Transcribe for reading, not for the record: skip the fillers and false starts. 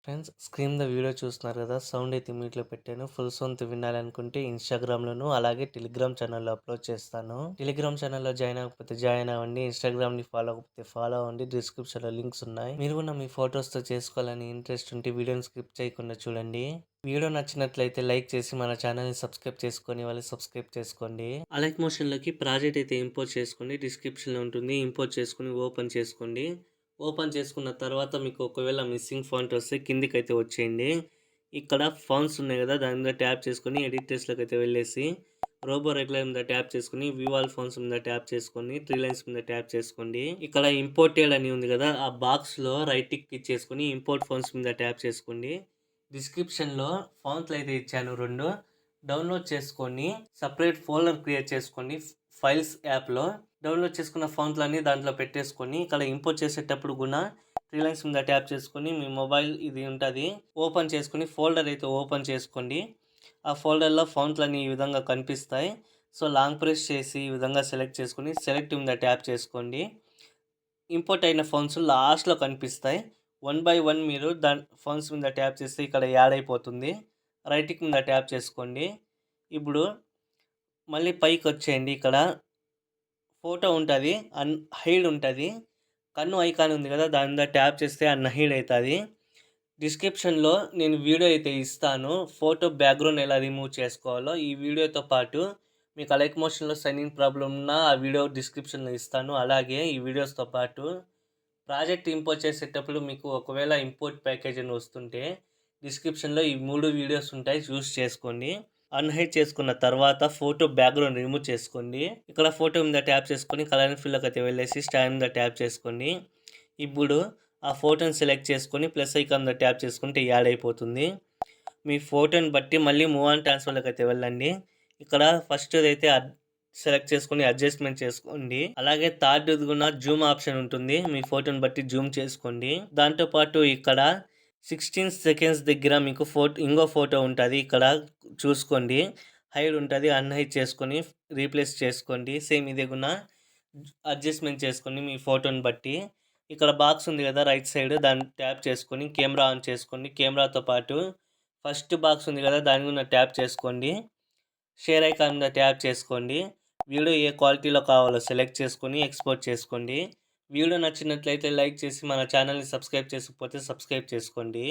Friends screen మీద video చూస్తున్నారు కదా! సౌండ్ అయితే మ్యూట్‌లో పెట్టాను. ఫుల్ సౌండ్‌తో వినాలనుకుంటే ఇన్‌స్టాగ్రామ్‌లోను, అలాగే టెలిగ్రామ్ ఛానల్‌లో అప్‌లోడ్ చేస్తాను. టెలిగ్రామ్ ఛానల్‌లో జాయిన్ అవ్వకపోతే జాయిన్ అవ్వండి. ఇన్‌స్టాగ్రామ్‌ని ఫాలో అవ్వకపోతే ఫాలో అవ్వండి. డిస్క్రిప్షన్‌లో లింక్స్ ఉన్నాయి. మీరు కూడా మీ ఫోటోస్‌తో చేసుకోవాలని ఇంట్రెస్ట్ ఉంటే వీడియోని స్కిప్ చేయకుండా చూడండి. వీడియో నచ్చినట్లయితే లైక్ చేసి మన ఛానల్‌ని సబ్స్క్రైబ్ చేసుకొని వాళ్ళు సబ్స్క్రైబ్ చేసుకోండి. అలైక్ మోషన్‌లోకి ప్రాజెక్ట్ అయితే ఇంపోర్ట్ చేసుకోండి. డిస్క్రిప్షన్‌లో ఉంటుంది. ఇంపోర్ట్ చేసుకొని ఓపెన్ చేసుకోండి. ఓపెన్ చేసుకున్న తర్వాత మీకు ఒకవేళ మిస్సింగ్ ఫాంట్ వస్తే కిందికైతే వచ్చేయండి. ఇక్కడ ఫాంట్స్ ఉన్నాయి కదా! దాని మీద ట్యాప్ చేసుకొని ఎడిటర్స్‌లోకి అయితే వెళ్ళేసి రోబో రెగ్యులర్ మీద ట్యాప్ చేసుకొని వ్యూ ఆల్ ఫాంట్స్ మీద ట్యాప్ చేసుకొని 3 లైన్స్ మీద ట్యాప్ చేసుకోండి. ఇక్కడ ఇంపోర్టెడ్ అని ఉంది కదా! ఆ బాక్స్‌లో రైట్ టిక్ ఇచ్చేసుకొని ఇంపోర్ట్ ఫాంట్స్ మీద ట్యాప్ చేసుకోండి. డిస్క్రిప్షన్‌లో ఫాంట్‌లు అయితే ఇచ్చాను 2 డౌన్లోడ్ చేసుకొని సెపరేట్ ఫోల్డర్ క్రియేట్ చేసుకోండి. ఫైల్స్ యాప్‌లో డౌన్లోడ్ చేసుకున్న ఫాంట్‌లన్నీ దాంట్లో పెట్టేసుకొని ఇక్కడ ఇంపోర్ట్ చేసేటప్పుడు కూడా 3 లైన్స్ మీద ట్యాప్ చేసుకొని మీ మొబైల్ ఇది ఉంటది. ఓపెన్ చేసుకొని ఫోల్డర్ అయితే ఓపెన్ చేసుకోండి. ఆ ఫోల్డర్‌లో ఫాంట్‌లన్నీ ఈ విధంగా కనిపిస్తాయి. సో, లాంగ్ ప్రెస్ చేసి ఈ విధంగా సెలెక్ట్ చేసుకొని సెలెక్ట్ మీద ట్యాప్ చేసుకోండి. ఇంపోర్ట్ అయిన ఫాంట్స్ లాస్ట్‌లో కనిపిస్తాయి. వన్ బై వన్ మీరు ఫాంట్స్ మీద ట్యాప్ చేస్తే ఇక్కడ యాడ్ అయిపోతుంది. రైట్ టిక్ మీద ట్యాప్ చేసుకోండి. ఇప్పుడు మళ్ళీ పైకొచ్చేయండి. ఇక్కడ ఫోటో ఉంటది. హైడ్ ఉంటది. కన్ను ఐకాన్ ఉంది కదా! దాని మీద ట్యాప్ చేస్తే అన్‌హైడ్ అయితది. డిస్క్రిప్షన్‌లో నేను వీడియో అయితే ఇస్తాను. ఫోటో బ్యాక్‌గ్రౌండ్ ఎలా రిమూవ్ చేసుకోవాలో ఈ వీడియోతో పాటు మీకు అలైక్ మోషన్‌లో సైన్ ఇన్ ప్రాబ్లమ్ ఉన్నా ఆ వీడియో డిస్క్రిప్షన్‌లో ఇస్తాను. అలాగే ఈ వీడియోస్‌తో పాటు ప్రాజెక్ట్ ఇంపోర్ట్ చేసేటప్పుడు మీకు ఒకవేళ ఇంపోర్ట్ ప్యాకేజ్ అని వస్తుంటే డిస్క్రిప్షన్‌లో ఈ 3 వీడియోస్ ఉంటాయి. చూస్ చేసుకోండి. అన్‌హైడ్ చేసుకున్న తర్వాత ఫోటో బ్యాక్‌గ్రౌండ్ రిమూవ్ చేసుకోండి. ఇక్కడ ఫోటో మీద ట్యాప్ చేసుకొని కలర్ అండ్ ఫిల్‌లోకి అయితే వెళ్ళేసి స్టాండ్ మీద ట్యాప్ చేసుకోండి. ఇప్పుడు ఆ ఫోటోని సెలెక్ట్ చేసుకొని ప్లస్ ఐకాన్ మీద ట్యాప్ చేసుకుంటే యాడ్ అయిపోతుంది. మీ ఫోటోని బట్టి మళ్ళీ మూవ్ ఆన్ ట్రాన్స్‌ఫర్‌లోకి అయితే వెళ్ళండి. ఇక్కడ ఫస్ట్‌దైతే సెలెక్ట్ చేసుకొని అడ్జస్ట్‌మెంట్ చేసుకోండి. అలాగే థర్డ్‌ది కూడా జూమ్ ఆప్షన్ ఉంటుంది. మీ ఫోటోని బట్టి జూమ్ చేసుకోండి. దాంతో పాటు ఇక్కడ 16 సెకండ్స్ దగ్గర మీకు ఇంకో ఫోటో ఉంటది. ఇక్కడ చూసుకోండి. హైడ్ ఉంటది. అన్‌హైడ్ చేసుకొని రీప్లేస్ చేసుకోండి. సేమ్ ఇది కూడా అడ్జస్ట్‌మెంట్ చేసుకోండి మీ ఫోటోని బట్టి. ఇక్కడ బాక్స్ ఉంది కదా! రైట్ సైడ్ దాన్ని ట్యాప్ చేసుకొని కెమెరా ఆన్ చేసుకోండి. కెమెరాతో పాటు ఫస్ట్ బాక్స్ ఉంది కదా! దాన్ని కూడా ట్యాప్ చేసుకోండి. షేర్ ఐకాన్ మీద ట్యాప్ చేసుకోండి. వీడియో ఏ క్వాలిటీలో కావాలో సెలెక్ట్ చేసుకొని ఎక్స్‌పోర్ట్ చేసుకోండి. వీడియో నచ్చినట్లయితే లైక్ చేసి మన ఛానల్‌ని సబ్స్క్రైబ్ చేసుకోకపోతే సబ్స్క్రైబ్ చేసుకోండి.